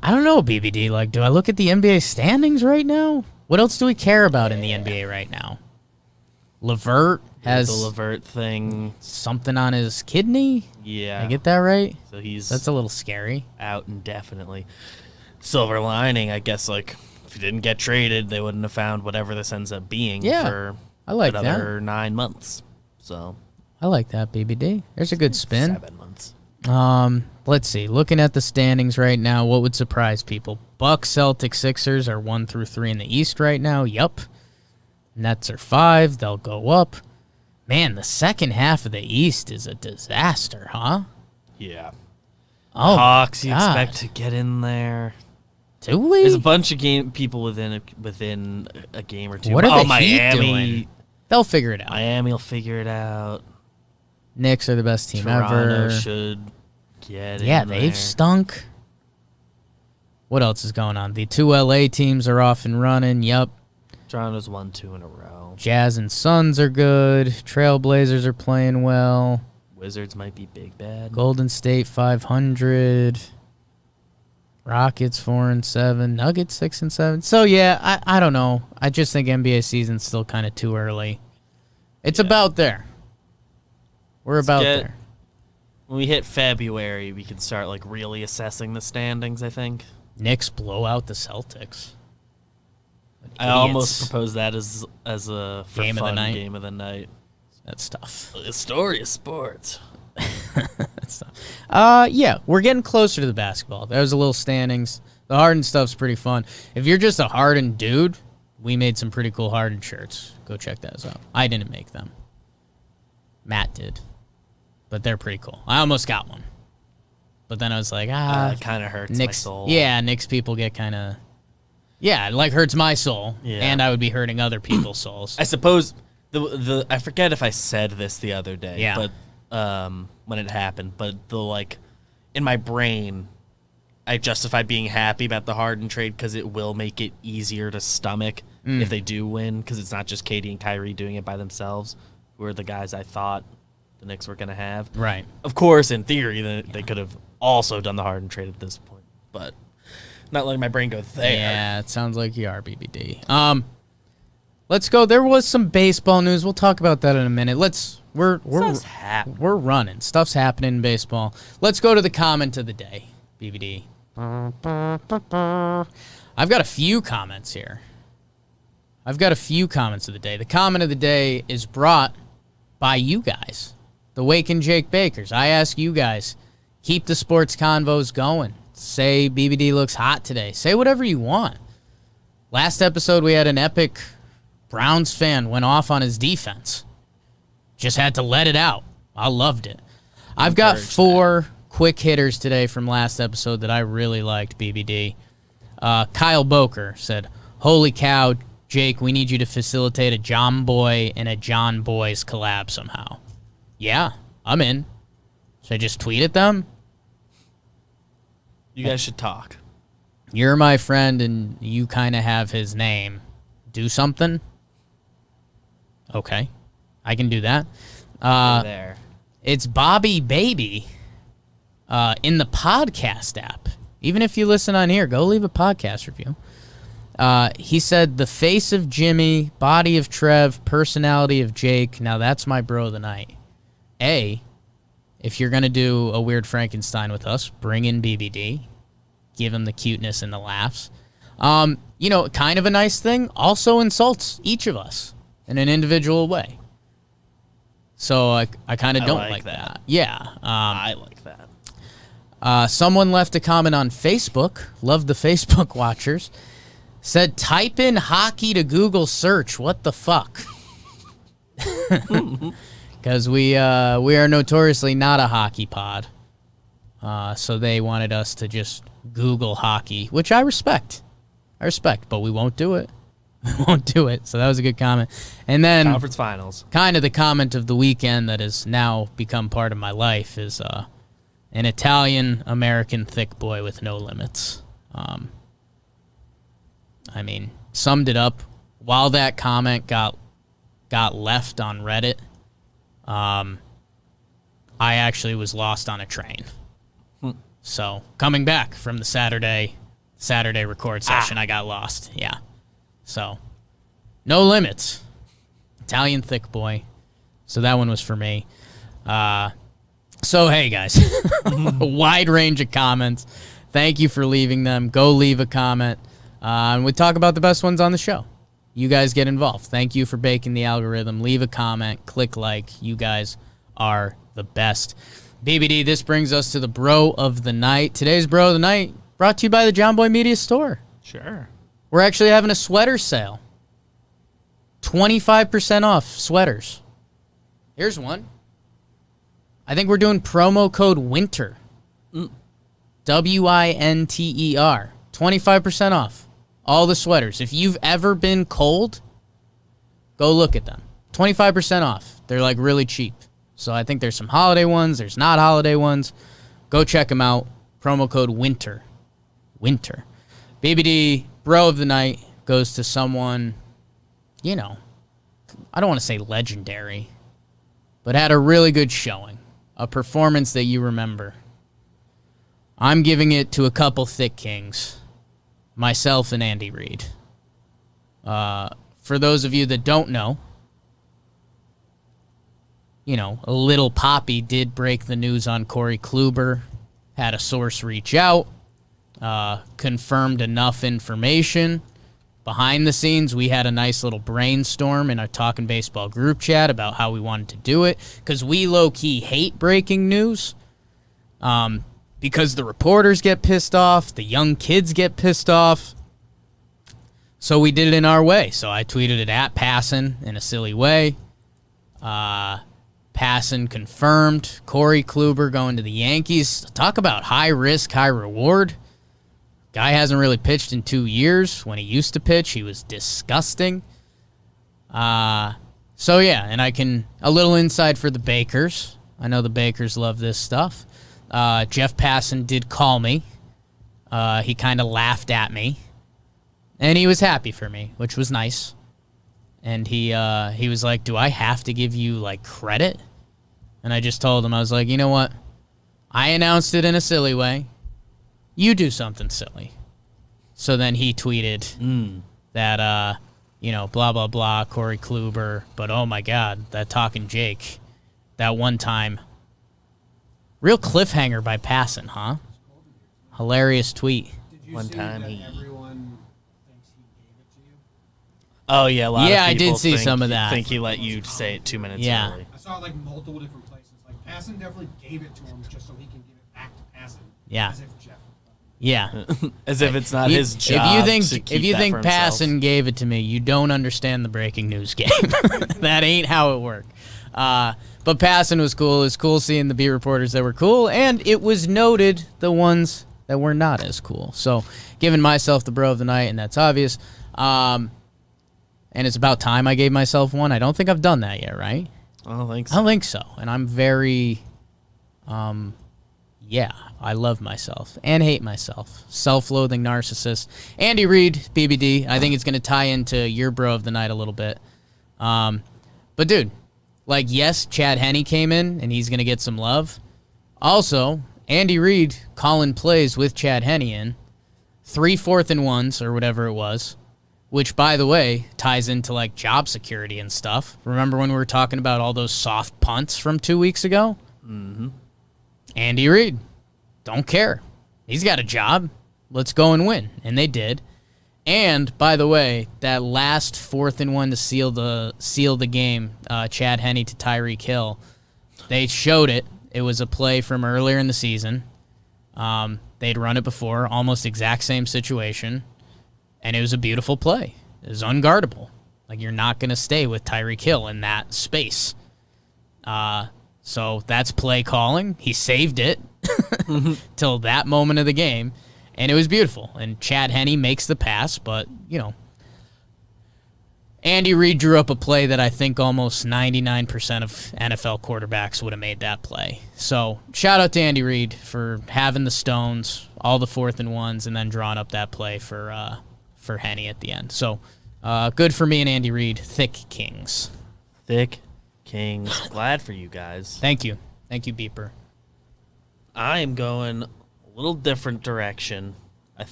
don't know, BBD. Like, do I look at the NBA standings right now? What else do we care about in the NBA right now? LeVert has the LeVert thing. something on his kidney. Yeah. Did I get that right? So he's That's a little scary. out indefinitely. Silver lining, I guess, like, if he didn't get traded, they wouldn't have found whatever this ends up being for I like another 9 months. So I like that, BBD. There's a good spin. 7 months. Let's see. Looking at the standings right now, what would surprise people? Bucks, Celtics, Sixers are 1 through 3 in the East right now. Yup. Nets are 5. They'll go up. Man, the second half of the East is a disaster, huh? Yeah. Oh, Hawks, you God. expect to get in there. Do we? There's a bunch of people within a game or two. What are the Heat Miami doing? They'll figure it out. Miami will figure it out. Knicks are the best team Toronto ever. should get Yeah, in they've there. stunk. What else is going on? The 2 LA teams are off and running. Yup. Toronto's won 2 in a row. Jazz and Suns are good. Trailblazers are playing well. Wizards might be big bad. Golden State 500. Rockets 4-7. Nuggets 6-7. So yeah, I don't know. I just think NBA season's still kind of too early. It's about there. We're about there. When we hit February, we can start like really assessing the standings, I think. Knicks blow out the Celtics. I almost proposed that as a for Game of the fun night. game of the night. That's tough. The story of sports. That's tough. Yeah, we're getting closer to the basketball. There's a little standings. The Harden stuff's pretty fun. If you're just a Harden dude, we made some pretty cool Harden shirts. Go check those out. I didn't make them. Matt did. But they're pretty cool. I almost got one. But then I was like, It kind of hurts my Knicks. soul. Yeah, Knicks people get kind of... Yeah, it like hurts my soul. Yeah. And I would be hurting other people's souls. I suppose the I forget if I said this the other day. Yeah. But when it happened, but in my brain, I justified being happy about the Harden trade because it will make it easier to stomach if they do win, because it's not just KD and Kyrie doing it by themselves, who are the guys I thought the Knicks were going to have. Right. Of course, in theory, they could have also done the Harden trade at this point, but not letting my brain go there. Yeah, it sounds like you are, BBD. Let's go. There was some baseball news. We'll talk about that in a minute. We're running. Stuff's happening in baseball. Let's go to the comment of the day, BBD. I've got a few comments here. I've got a few comments of the day. The comment of the day is brought by you guys, the Wake and Jake Bakers. I ask you guys, keep the sports convos going. Say BBD looks hot today. Say whatever you want. Last episode, we had an epic Browns fan went off on his defense. Just had to let it out. I loved it. I've got 4 quick hitters today from last episode that I really liked, BBD. Kyle Boker said, "Holy cow, Jake, we need you to facilitate a Jomboy and a John Boys collab somehow." Yeah, I'm in. Should I just tweet at them? You guys should talk. You're my friend and you kind of have his name. Do something? Okay, I can do that. There. It's Bobby Baby in the podcast app. Even if you listen on here, go leave a podcast review. He said, the face of Jimmy, body of Trev, personality of Jake. Now that's my bro of the night. If you're going to do a Weird Frankenstein with us, bring in BBD. Give him the cuteness and the laughs. Kind of a nice thing. Also insults each of us in an individual way. So I kind of don't like that. Yeah. I like that. Someone left a comment on Facebook. Love the Facebook watchers. Said, type in hockey to Google search. What the fuck? Because we are notoriously not a hockey pod. So they wanted us to just Google hockey, which I respect. But we won't do it. We won't do it. So that was a good comment. And then Conference finals. Kind of the comment of the weekend that has now become part of my life is an Italian-American thick boy with no limits. Summed it up. While that comment got left on Reddit, I actually was lost on a train. So coming back from the Saturday record session, I got lost. Yeah. So no limits. Italian thick boy. So that one was for me. So hey guys, a wide range of comments. Thank you for leaving them. Go leave a comment. And we talk about the best ones on the show. You guys get involved. Thank you for baking the algorithm. Leave a comment. Click like. You guys are the best. BBD, this brings us to the bro of the night. Today's bro of the night brought to you by the Jomboy Media Store. Sure. We're actually having a sweater sale. 25% off sweaters. Here's one. I think we're doing promo code WINTER. WINTER. 25% off. All the sweaters. If you've ever been cold, go look at them. 25% off. They're like really cheap. So I think there's some holiday ones. There's not holiday ones. Go check them out. Promo code WINTER. Winter. BBD, bro of the night, goes to someone, I don't want to say legendary, but had a really good showing. A performance that you remember. I'm giving it to a couple thick kings. Myself and Andy Reid. For those of you that don't know, a little Poppy did break the news on Corey Kluber. Had a source reach out. Confirmed enough information. Behind the scenes, we had a nice little brainstorm in our Talkin' Baseball group chat about how we wanted to do it. Because we low-key hate breaking news. Because the reporters get pissed off, the young kids get pissed off. So we did it in our way. So I tweeted it at Passon in a silly way. Passon confirmed Corey Kluber going to the Yankees. Talk about high risk, high reward. Guy hasn't really pitched in 2 years. When he used to pitch, he was disgusting. And a little insight for the Bakers. I know the Bakers love this stuff. Jeff Passon did call me. He kind of laughed at me. And he was happy for me, which was nice. And he was like, do I have to give you, credit? And I just told him, I was like, you know what? I announced it in a silly way. You do something silly. So then he tweeted that, blah, blah, blah, Corey Kluber. But, oh, my God, that Talkin' Jake, that one time. Real cliffhanger by Passon, huh? Hilarious tweet. Did you One see time that he- everyone thinks he gave it to you? Oh, yeah. A lot Yeah, of I people did see think- some of that. think he let you say it 2 minutes Yeah. early. I saw it multiple different places. Passon definitely gave it to him just so he can give it back to Passon. Yeah. As if Jeff. Yeah. As if it's not his job. If you to think keep that for himself. Passon gave it to me, you don't understand the breaking news game. That ain't how it worked. But Passon was cool. It was cool seeing the beat reporters that were cool, and it was noted the ones that were not as cool. So giving myself the bro of the night, and that's obvious. And it's about time I gave myself one. I don't think I've done that yet, right? I don't think I so. don't think so. And I'm very, I love myself and hate myself. Self-loathing narcissist. Andy Reid, BBD. I think it's going to tie into your bro of the night a little bit. But, dude, like, yes, Chad Henne came in, and he's going to get some love. Also, Andy Reid calling plays with Chad Henne in. 3 4th-and-1s, or whatever it was, which, by the way, ties into, like, job security and stuff. Remember when we were talking about all those soft punts from 2 weeks ago? Mm-hmm. Andy Reid, don't care. He's got a job. Let's go and win. And they did. And, by the way, that last 4th-and-1 to seal the game, Chad Henne to Tyreek Hill, they showed it. It was a play from earlier in the season. They'd run it before, almost exact same situation, and it was a beautiful play. It was unguardable. Like, you're not going to stay with Tyreek Hill in that space. So that's play calling. He saved it till that moment of the game, and it was beautiful. And Chad Henne makes the pass, but, you know, Andy Reid drew up a play that I think almost 99% of NFL quarterbacks would have made that play. So shout out to Andy Reid for having the stones, all the 4th-and-1s, and then drawing up that play for Henne at the end. So good for me and Andy Reid. Thick Kings. Thick Kings. Glad for you guys. Thank you. Thank you, Beeper. I am going a little different direction. I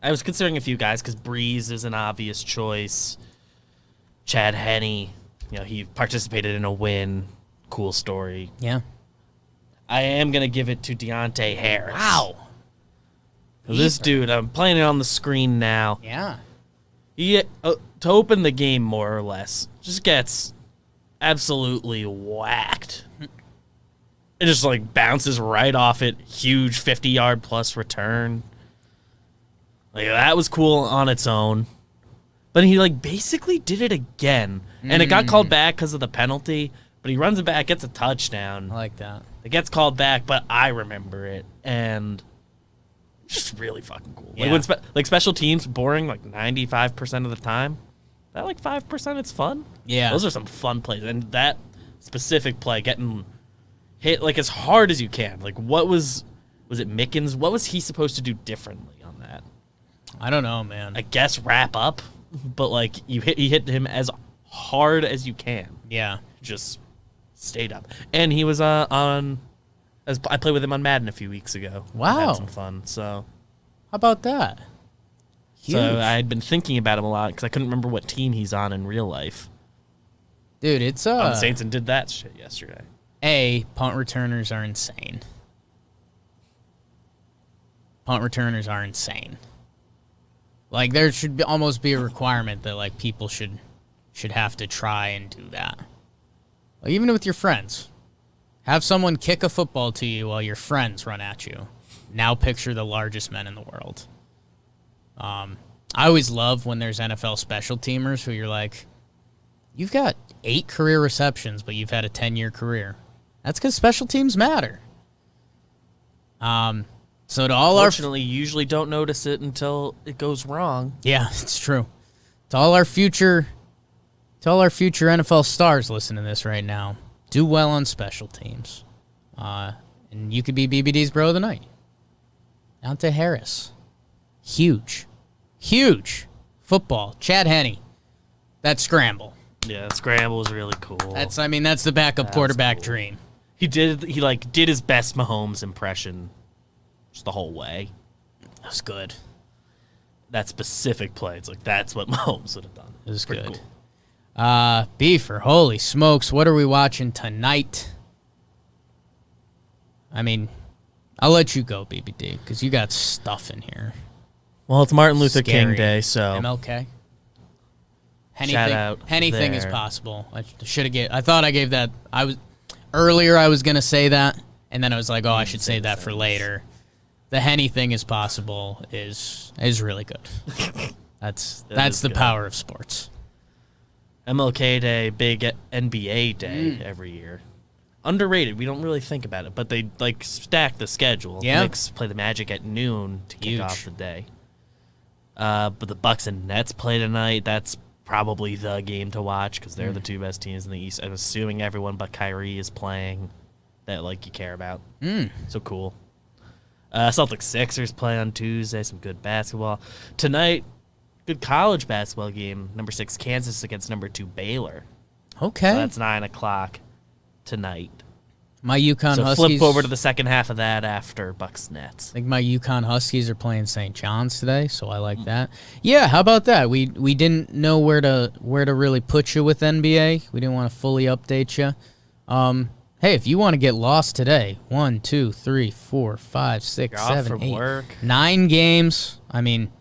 was considering a few guys because Breeze is an obvious choice. Chad Henne, you know, he participated in a win. Cool story. Yeah. I am going to give it to Deontay Harris. Wow. This dude, I'm playing it on the screen now. Yeah. He, to open the game, more or less, just gets absolutely whacked. It just, like, bounces right off it. Huge 50-yard plus return. Like, that was cool on its own. But he, like, basically did it again. And it got called back because of the penalty. But he runs it back, gets a touchdown. I like that. It gets called back, but I remember it. And it's just really fucking cool. Yeah. Like, when special teams, boring, like, 95% of the time. That, like, 5%, it's fun. Yeah. Those are some fun plays. And that specific play, getting hit, like, as hard as you can. Like, was it Mickens? What was he supposed to do differently on that? I don't know, man. I guess wrap up, but, like, you hit him as hard as you can. Yeah. Just stayed up. And he was I played with him on Madden a few weeks ago. Wow. Had some fun, so. How about that? Huge. So I had been thinking about him a lot because I couldn't remember what team he's on in real life. Dude, it's On the Saints and did that shit yesterday. Punt returners are insane. Punt returners are insane. Like, there should almost be a requirement that, like, people should have to try and do that. Like, even with your friends. Have someone kick a football to you while your friends run at you. Now picture the largest men in the world. I always love when there's NFL special teamers who you're like, you've got 8 career receptions, but you've had a 10-year career. That's because special teams matter. So to all Fortunately, you usually don't notice it until it goes wrong. Yeah, it's true. To all our future NFL stars listening to this right now, do well on special teams. And you could be BBD's bro of the night. Deontay Harris. Huge football. Chad Henne. That scramble. Yeah, scramble was really cool. That's the backup quarterback cool. dream. He did his best Mahomes impression just the whole way. That was good. That specific play, it's like that's what Mahomes would have done. It was Pretty good. Cool. Beefer, holy smokes, what are we watching tonight? I mean, I'll let you go, BBD, because you got stuff in here. Well, it's Martin Luther Scary. King Day, so MLK. Shout out Anything is there. possible. I thought I gave that. Earlier I was gonna say that, and then I was like, oh, I should save that for later. The Henne thing is possible is really good. That's the good. power of sports. MLK Day, big NBA day every year. Underrated. We don't really think about it, but they like stack the schedule. Yeah. Knicks play the Magic at noon to kick Huge. off the day. But the Bucks and Nets play tonight. That's probably the game to watch because they're the two best teams in the East. I'm assuming everyone but Kyrie is playing that like you care about. So cool. Celtics Sixers play on Tuesday. Some good basketball tonight. Good college basketball game. Number 6 Kansas against number 2 Baylor. Okay. So that's 9 o'clock tonight. My UConn So Huskies. flip over to the second half of that after Bucs-Nets. I think my UConn Huskies are playing St. John's today, so I like that. Yeah, how about that? We didn't know where to really put you with NBA. We didn't want to fully update you. Hey, if you want to get lost today, 1, 2, 3, 4, 5, 6, You're off 7, from 8, work. 9 games. I mean,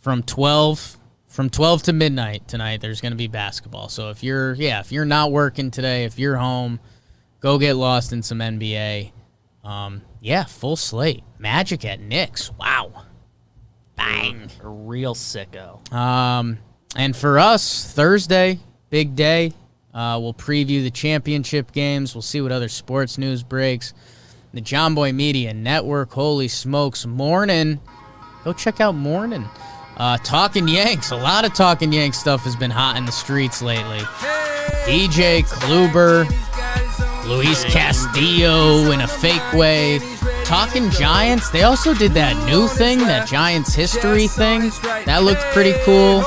from 12 to midnight tonight, there's going to be basketball. So if you're not working today, if you're home, go get lost in some NBA. Full slate. Magic at Knicks. Wow. Bang. A real sicko. And for us, Thursday, big day. We'll preview the championship games. We'll see what other sports news breaks. The Jomboy Media Network. Holy smokes. Morning. Go check out Morning. Talking Yanks. A lot of Talking Yanks stuff has been hot in the streets lately. DJ Kluber. Luis Castillo in a fake way. Talking Giants. They also did that new thing, that Giants history thing. That looked pretty cool.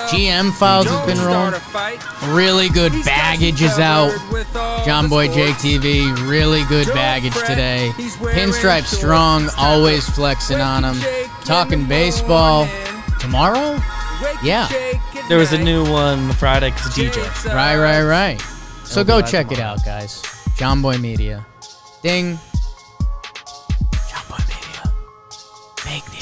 GM Files has been rolling. Really good baggage is out. Jomboy Jake TV, really good baggage today. Pinstripe Strong, always flexing on them. Talking baseball. Tomorrow? Yeah. There was a new one Friday because of DJ. Right. So It'll be go live check it tomorrow. out, guys. Jomboy Media. Ding. Jomboy Media. Make the